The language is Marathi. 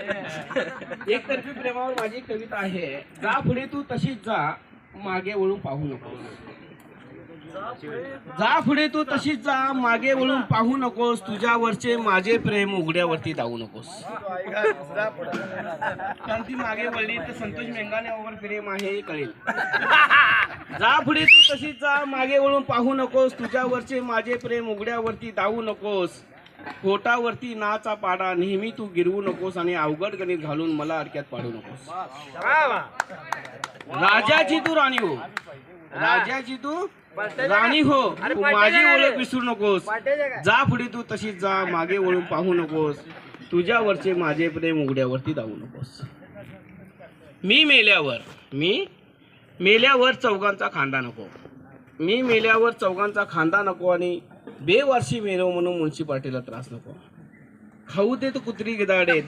एकतर्फी प्रेमावर माझी कविता आहे. जा पुढे तू तशीच जा, मागे वळून पाहू नकोस. जा पुढे तू तशीच जा, मागे वळून पाहू नकोस. तुझ्यावरचे माझे प्रेम उघड्यावरती धावू नकोस. कारण ती मागे वळली तर संतोष मेंगानेवर प्रेम आहे हे कळेल. जा पुढे तू तशीच जा, मागे वळून पाहू नकोस. तुझ्यावरचे माझे प्रेम उघड्यावरती धावू नकोस. पोटावरती नाचा पाडा नेहमी तू गिरवू नकोस आणि अवघड गणित घालून मला अडक्यात पाडू नकोस. राजाची तू राणी हो, राजाची तू राणी हो, तू माझी ओळख विसरू नकोस. जा पुढे तू तशीच जा, मागे वळून पाहू नकोस. तुझ्यावरचे माझे प्रेम उघड्यावरती धावू नकोस. मी मेल्यावर चौघांचा खांदा नको. मी मेल्यावर चौघांचा खांदा नको आणि बेवारशी मेलो म्हणून मुन्शी पाटीलला त्रास नको. खाऊ दे तू कुत्री गिदाडे.